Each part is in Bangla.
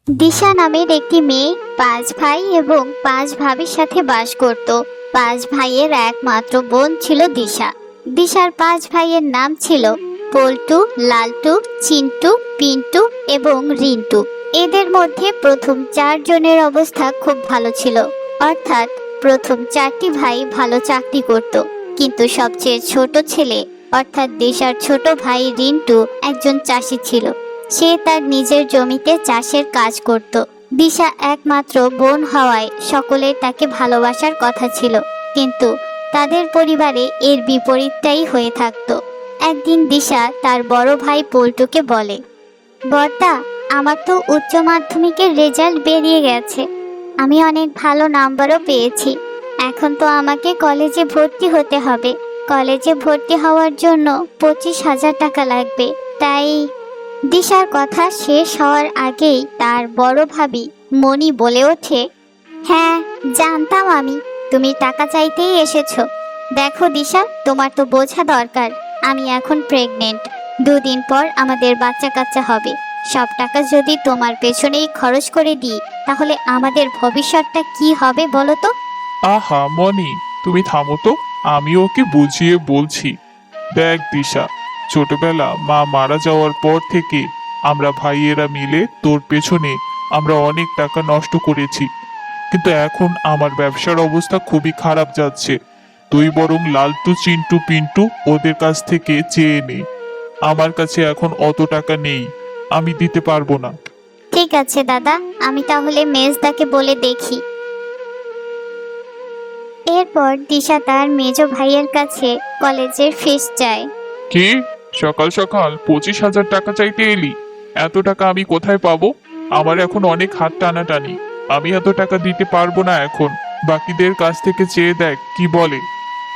দিশা নামের একটি মেয়ে 5 ভাই এবং 5 ভাবির সাথে বাস করত। 5 ভাইয়ের একমাত্র বোন ছিল দিশা। দিশার 5 ভাইয়ের নাম ছিল পল্টু, লালটু, চিন্টু, পিন্টু এবং রিন্টু। এদের মধ্যে প্রথম 4 জনের অবস্থা খুব ভালো ছিল, অর্থাৎ প্রথম 4টি ভাই ভালো চাকরি করত। কিন্তু সবচেয়ে ছোট ছেলে অর্থাৎ দিশার ছোট ভাই রিন্টু একজন চাষি ছিল। সে তার নিজের জমিতে চাষের কাজ করত। দিশা একমাত্র বোন হওয়ায় সকলের তাকে ভালোবাসার কথা ছিল, কিন্তু তাদের পরিবারে এর বিপরীতটাই হয়ে থাকত। একদিন দিশা তার বড় ভাই পল্টুকে বলে, বড়দা, আমার তো উচ্চ মাধ্যমিকের রেজাল্ট বেরিয়ে গেছে, আমি অনেক ভালো নাম্বারও পেয়েছি। এখন তো আমাকে কলেজে ভর্তি হতে হবে। কলেজে ভর্তি হওয়ার জন্য 25,000 টাকা লাগবে। তাই দিশার কথা শেষ হওয়ার আগেই তার বড় ভাবি মণি বলে ওঠে, হ্যাঁ জানতাম আমি তুমি টাকা চাইতেই এসেছো। দেখো দিশা, তোমার তো বোঝা দরকার আমি এখন প্রেগনেন্ট। 2 দিন পর আমাদের বাচ্চা কাচ্চা হবে। সব টাকা যদি তোমার পেছনেই খরচ করে দিই, তাহলে আমাদের ভবিষ্যৎটা কি হবে বলো তো? আহা মনি, তুমি থামো তো, আমি ওকে বুঝিয়ে বলছি। দেখ দিশা, ছোটবেলা মা মারা যাওয়ার পর থেকে আমরা ভাইয়েরা মিলে তোর পেছনে আমরা অনেক টাকা নষ্ট করেছি, কিন্তু এখন আমার ব্যবসার অবস্থা খুবই খারাপ যাচ্ছে। তুই বরং লালটু, চিন্টু, পিন্টু ওদের কাছ থেকে চেয়ে নে। আমার কাছে এখন অত টাকা নেই, আমি দিতে পারবো না। ঠিক আছে দাদা, আমি তাহলে মেজদাকে বলে দেখি। এরপর দিশা তার মেজ ভাইয়ের কাছে কলেজের ফিস চায়। কি, সকাল সকাল 25,000 টাকা চাইতে এলি? এত টাকা আমি কোথায় পাবো? আমার এখন অনেক হাত টানাটানি, আমি এত টাকা দিতে পারবো না এখন। বাকিদের কাছ থেকে চেয়ে দেখ কি বলে।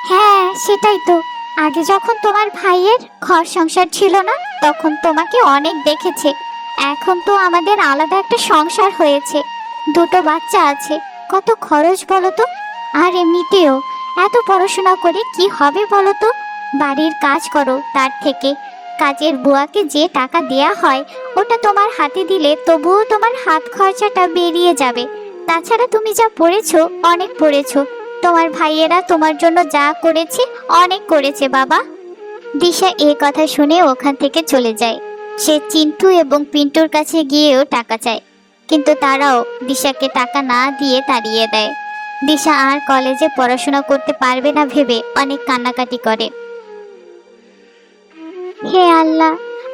হ্যাঁ সেটাই তো, আগে যখন তোমার ভাইয়ের ঘর সংসার ছিল না, তখন তোমাকে অনেক দেখেছে। এখন তো আমাদের আলাদা একটা সংসার হয়েছে, 2টো বাচ্চা আছে, কত খরচ বলো তো। আর এমনিতেও এত পড়াশোনা করে কি হবে বলো তো? বাড়ির কাজ করো, তার থেকে কাজের বুয়াকে যে টাকা দেয়া হয় ওটা তোমার হাতে দিলে তবুও তোমার হাত খরচাটা বেরিয়ে যাবে। তাছাড়া তুমি যা পড়েছো, অনেক পড়েছো। তোমার ভাইয়েরা তোমার জন্য যা করেছে অনেক করেছে বাবা। দিশা এই কথা শুনে ওখান থেকে চলে যায়। সে চিন্টু এবং পিন্টুর কাছে গিয়েও টাকা চায়, কিন্তু তারাও দিশাকে টাকা না দিয়ে তাড়িয়ে দেয়। দিশা আর কলেজে পড়াশোনা করতে পারবে না ভেবে অনেক কান্নাকাটি করে। হে আল্লাহ,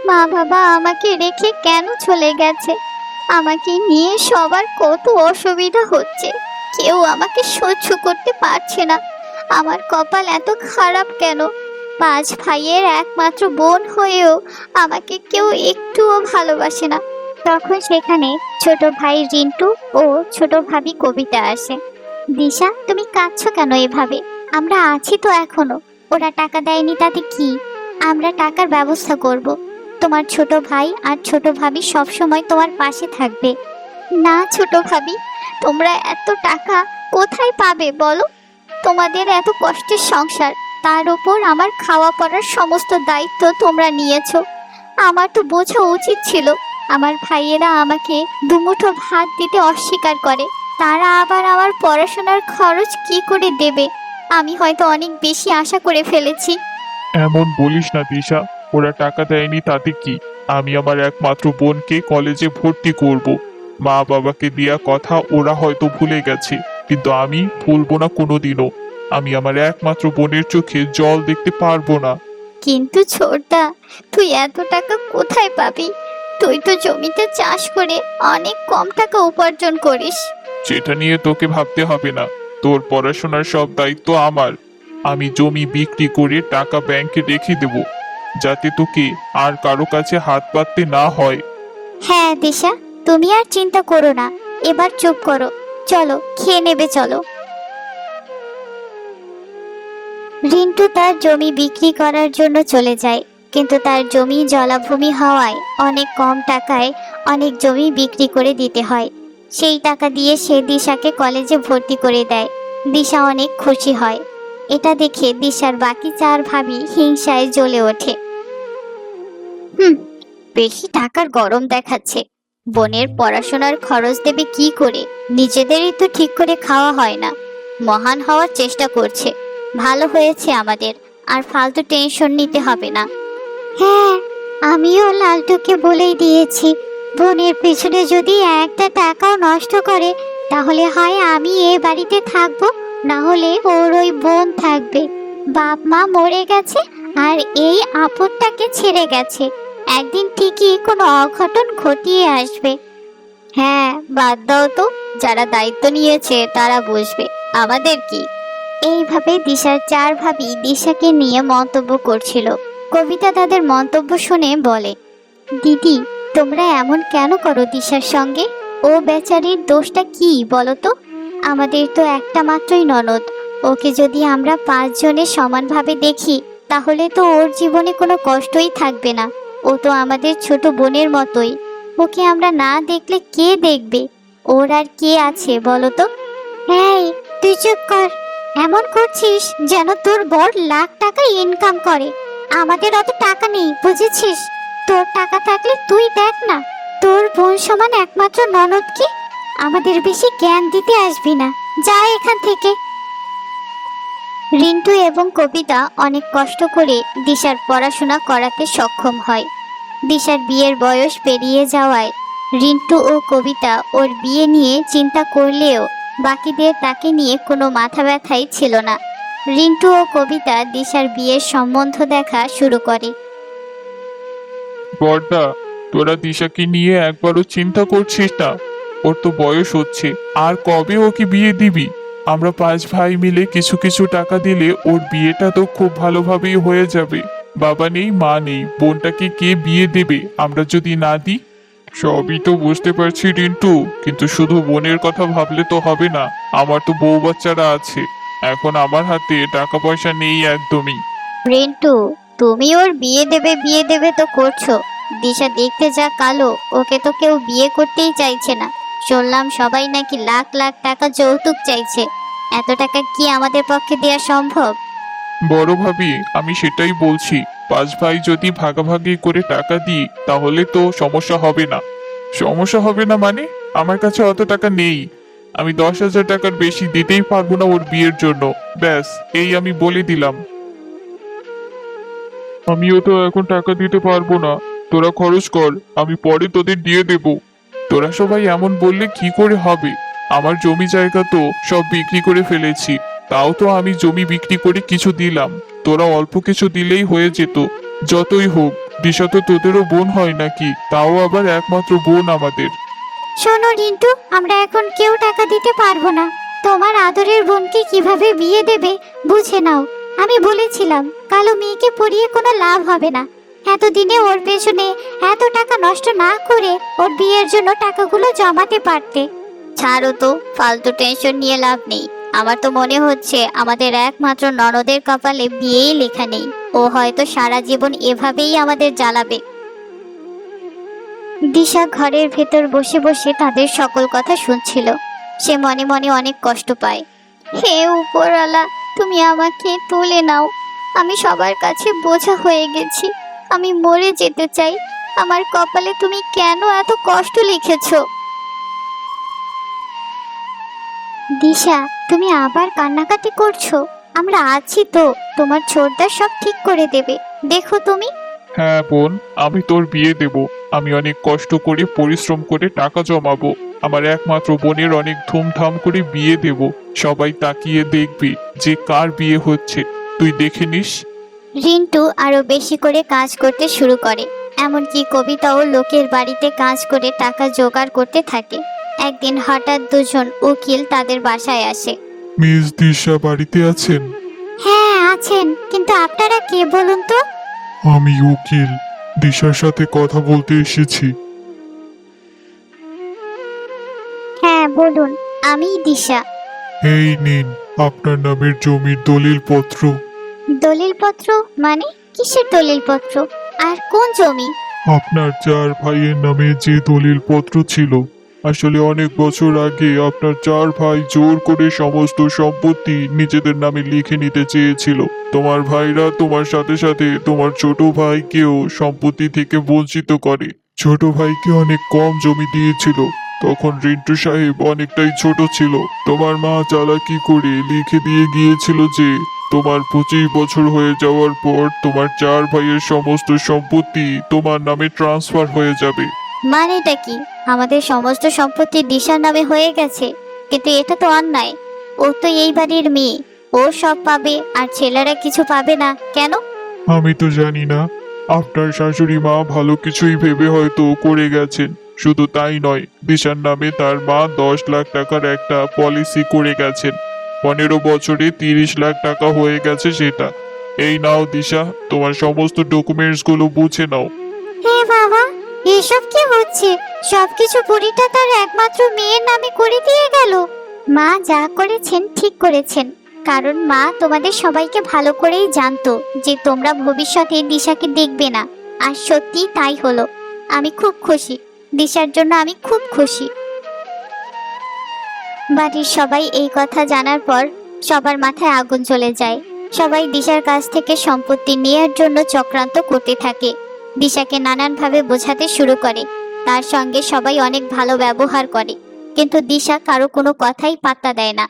মা বাবা আমাকে রেখে কেন চলে গেছে? আমাকে নিয়ে সবার কত অসুবিধা হচ্ছে, কেউ আমাকে সহ্য করতে পারছে না। আমার কপাল এত খারাপ কেন? 5 ভাইয়ের একমাত্র বোন হয়েও আমাকে কেউ একটুও ভালোবাসে না। তখন সেখানে ছোট ভাই রিন্টু ও ছোট ভাবি কবিতা আসে। দিশা, তুমি কাঁদছো কেন এভাবে? আমরা আছি তো এখনো। ওরা টাকা দেয়নি তাতে কি? আমরা টাকার ব্যবস্থা করব। তোমার ছোট ভাই আর ছোট ভাবি সব সময় তোমার পাশে থাকবে। না ছোট ভাবি, তোমরা এত টাকা কোথায় পাবে বলো? তোমাদের এত কষ্টের সংসার, তার উপর আমার খাওয়া পড়ার সমস্ত দায়িত্ব তোমরা নিয়েছো। আমার তো বোঝা উচিত ছিল। আমার ভাইয়েরা আমাকে দুমুঠো ভাত দিতে অস্বীকার করে, তারা আবার আমার পড়াশোনার খরচ কি করে দেবে? আমি হয়তো অনেক বেশি আশা করে ফেলেছি। এমন বলিস না দিশা, ওরা টাকা দেয়নি তাতে কি? আমি আমার একমাত্র বোনকে কলেজে ভর্তি করব। মা বাবাকে দেয়া কথা ওরা হয়তো ভুলে গেছে, কিন্তু আমি ভুলবো না কোনোদিনও। আমি আমার একমাত্র বোনের চোখে জল দেখতে পারবো না। কিন্তু ছোটদা, তুই এত টাকা কোথায় পাবি? তুই তো জমিতে চাষ করে অনেক কম টাকা উপার্জন করিস। সেটা নিয়ে তোকে ভাবতে হবে না, তোর পড়াশোনার সব দায়িত্ব আমার। আমি জমি বিক্রি করে টাকা ব্যাংকে রেখে দেব, যাতে তোকে আর কারো কাছে হাত পাততে না হয়। হ্যাঁ দিশা, তুমি আর চিন্তা করো না, এবার চুপ করো। চলো খেয়ে নেবে, চলো। রিন্টু তার জমি বিক্রি করার জন্য চলে যায়, কিন্তু তার জমি জলাভূমি হওয়ায় অনেক কম টাকায় অনেক জমি বিক্রি করে দিতে হয়। সেই টাকা দিয়ে সে দিশাকে কলেজে ভর্তি করে দেয়। দিশা অনেক খুশি হয়। এটা দেখে দিশার বাকি 4 ভাবি হিংসায় জ্বলে ওঠে। বেশি টাকার গরম দেখাচ্ছে, বোনের পড়াশোনার খরচ দেবে কি করে? নিজেদেরই তো ঠিক করে খাওয়া হয় না। মহান হওয়ার চেষ্টা করছে, ভালো হয়েছে আমাদের, আর ফালতু টেনশন নিতে হবে না। হ্যাঁ, আমিও লালটুকে বলেই দিয়েছি, বোনের পেছনে যদি একটা টাকাও নষ্ট করে তাহলে হয় আমি এ বাড়িতে থাকবো, না হলে ওর ওই বোন থাকবে। বাপ মা মরে গেছে আর এই আপদটাকে ছেড়ে গেছে, একদিন ঠিকই কোনো অঘটন ঘটিয়ে আসবে। হ্যাঁ, বাদ দাও তো, যারা দায়িত্ব নিয়েছে তারা বুঝবে, আমাদের কি? এইভাবে দিশার চার ভাবি দিশাকে নিয়ে মন্তব্য করছিল। কবিতা তাদের মন্তব্য শুনে বলে, দিদি, তোমরা এমন কেন করো দিশার সঙ্গে? ও বেচারির দোষটা কি বলো তো? আমাদের তো একটা মাত্রই ননদ, ওকে যদি আমরা পাঁচজনে সমানভাবে দেখি তাহলে তো ওর জীবনে কোনো কষ্টই থাকবে না। ও তো আমাদের ছোট বোনের মতোই, ওকে আমরা না দেখলে কে দেখবে? ওর আর কে আছে বলো তো? এই, তুই চুপ কর। এমন করছিস যেন তোর বর লাখ টাকা ইনকাম করে। আমাদের অত টাকা নেই, বুঝেছিস? তোর টাকা থাকলে তুই দেখ না, তোর বোন সমান একমাত্র ননদকে আমাদের বেশি জ্ঞান দিতে আসবি না, যা এখান থেকে। রিন্টু এবং কবিতা অনেক কষ্ট করে দিশার পড়াশোনা করাতে সক্ষম হয়। দিশার বিয়ের বয়স পেরিয়ে যাওয়ায় রিন্টু ও কবিতা ওর বিয়ে নিয়ে চিন্তা করলেও বাকিদের তাকে নিয়ে কোনো মাথা ব্যথাই ছিল না। রিন্টু ও কবিতা দিশার বিয়ের সম্বন্ধ দেখা শুরু করে। বড়দা, তোরা দিশাকে নিয়ে একবারও চিন্তা করছিস না? ওর তো বয়স হচ্ছে, আর কবে ওকে বিয়ে দিবি? আমরা পাঁচ ভাই মিলে কিছু কিছু টাকা দিলে ওর বিয়েটা তো খুব ভালোভাবেই হয়ে যাবে। বাবা নেই, মা নেই, বোনটাকে কে বিয়ে দেবে আমরা যদি না দিই? সবই তো বুঝতে পারছি রিন্টু, কিন্তু শুধু বোনের কথা ভাবলে তো হবে না। আমার তো বউ বাচ্চারা আছে, এখন আমার হাতে টাকা পয়সা নেই একদমই। রিন্টু, তুমি ওর বিয়ে দেবে তো করছো। দিশা দেখতে যা কালো, ওকে তো কেউ বিয়ে করতেই চাইছে না। শুনলাম সবাই নাকি লাখ লাখ টাকা যৌতুক চাইছে। এত টাকা কি আমাদের পক্ষে দেওয়া সম্ভব? বড় ভাবি, আমি সেটাই বলছি, পাঁচ ভাই যদি ভাগাভাগি করে টাকা দিই তাহলে তো সমস্যা হবে না। সমস্যা হবে না মানে? আমার কাছে অত টাকা নেই। আমি 10,000 টাকার বেশি দিতেই পারবো না ওর বিয়ের জন্য। ব্যাস, এই আমি বলে দিলাম। আমিও তো এখন টাকা দিতে পারবো না, তোরা খরচ কর, আমি পরে তোদের দিয়ে দেব। তোরা সবাই এমন বললে কি করে হবে? আমার জমি জায়গা তো সব বিক্রি করে ফেলেছি, তাও তো আমি জমি বিক্রি করে কিছু দিলাম। তোরা অল্প কিছু দিলেই হয়ে যেত। যতই হোক, দিশা তো তোদেরও বোন হয় নাকি, তাও আবার একমাত্র বোন আমাদের। শোনো রিন্টু, আমরা এখন কেউ টাকা দিতে পারবো না। তোমার আদরের বোনকে কিভাবে বিয়ে দেবে বুঝে নাও। আমি বলেছিলাম কালো মেয়েকে পড়িয়ে কোনো লাভ হবে না। এতদিনে ওর পেছনে এত টাকা নষ্ট না করে ওর বিয়ের জন্য টাকাগুলো জমাতে পারতে। ছাড়ো তো, ফালতু টেনশন নিয়ে লাভ নেই। আমার তো মনে হচ্ছে আমাদের একমাত্র ননদের কপালে বিয়েই লেখা নেই। ও হয়তো সারা জীবন এভাবেই আমাদের জ্বালাবে। দিশা ঘরের ভেতর বসে বসে তাদের সকল কথা শুনছিল। সে মনে মনে অনেক কষ্ট পায়। হে উপরওয়ালা, তুমি আমাকে তুলে নাও। আমি সবার কাছে বোঝা হয়ে গেছি। আমি মরে যেতে চাই। আমার কপালে তুমি কেন এত কষ্ট লিখেছো? দিশা, তুমি আবার কান্নাকাটি করছো? আমরা আছি তো, তোমার ছোটদা সব ঠিক করে দেবে। দেখো তুমি। হ্যাঁ বোন, আমি তোর বিয়ে দেব। আমি অনেক কষ্ট করে পরিশ্রম করে টাকা জমাবো। আমার একমাত্র বোনের অনেক ধুমধাম করে বিয়ে দেব। সবাই তাকিয়ে দেখবে যে কার বিয়ে হচ্ছে, তুই দেখে নিস। রিন্টু আরো বেশি করে কাজ করতে শুরু করে। এমনকি কবিতাও লোকের বাড়িতে কাজ করে টাকা জোগাড় করতে থাকে। একদিন হঠাৎ দুজন উকিল তাদের বাসায় আসে। মিস দিশা বাড়িতে আছেন? হ্যাঁ আছেন, কিন্তু আপনারা কে বলুন তো? আমি উকিল, দিশার সাথে কথা বলতে এসেছি। হ্যাঁ বলুন, আমি দিশা। এই নিন আপনার নামের জমির দলিলপত্র। দলিলপত্র মানে? কিসের দলিলপত্র? আর কোন জমি? আপনার চার ভাইয়ের নামে যে দলিলপত্র ছিল, আসলে অনেক বছর আগে আপনার চার ভাই জোর করে সমস্ত সম্পত্তি নিজেদের নামে লিখে নিতে চেয়েছিল। তোমার ভাইরা তোমার সাথে সাথে তোমার ছোট ভাইকেও সম্পত্তি থেকে বঞ্চিত করে। ছোট ভাইকে অনেক কম জমি দিয়েছিল। তখন রিন্টু সাহেব অনেকটাই ছোট ছিল। তোমার মা চালাকি করে লিখে দিয়ে গিয়েছিল যে তোমার 25 বছর হয়ে যাওয়ার পর তোমার 4 ভাইয়ের সমস্ত সম্পত্তি তোমার নামে ট্রান্সফার হয়ে যাবে। মানেটা কি? আমাদের সমস্ত সম্পত্তি দিশার নামে হয়ে গেছে, কিন্তু এটা তো অন্যায়। ও তো এই বাড়ির মেয়ে, ও সব পাবে আর ছেলেরা কিছু পাবে না কেন? আমি তো জানি না। আপনার শাশুড়ি মা ভালো কিছুই ভেবে হয়তো করে গেছেন। শুধু তাই নয়, দিশার নামে তার মা 10 লাখ টাকার একটা পলিসি করে গেছেন। 15 বছরে 30 লাখ টাকা হয়ে গেছে সেটা। এই নাও দিশা, তোমার সমস্ত ডকুমেন্টস গুলো বুঝে নাও। হে বাবা, এসব কি হচ্ছে? সবকিছু বুড়িটা তার একমাত্র মেয়ের নামে করে দিয়ে গেল। মা যা করেছেন ঠিক করেছেন, কারণ মা তোমাদের সবাইকে ভালো করেই জানতো যে তোমরা ভবিষ্যতে দিশাকে দেখবে না। আর সত্যি তাই হলো। আমি খুব খুশি, দিশার জন্য আমি খুব খুশি। বাড়ির সবাই এই কথা জানার পর সবার মাথায় আগুন জ্বলে যায়। সবাই দিশার কাছ থেকে সম্পত্তি নেয়ার জন্য চক্রান্ত করতে থাকে। দিশাকে নানানভাবে বোঝাতে শুরু করে, তার সঙ্গে সবাই অনেক ভালো ব্যবহার করে, কিন্তু দিশা কারো কোনো কথাই পাত্তা দেয় না।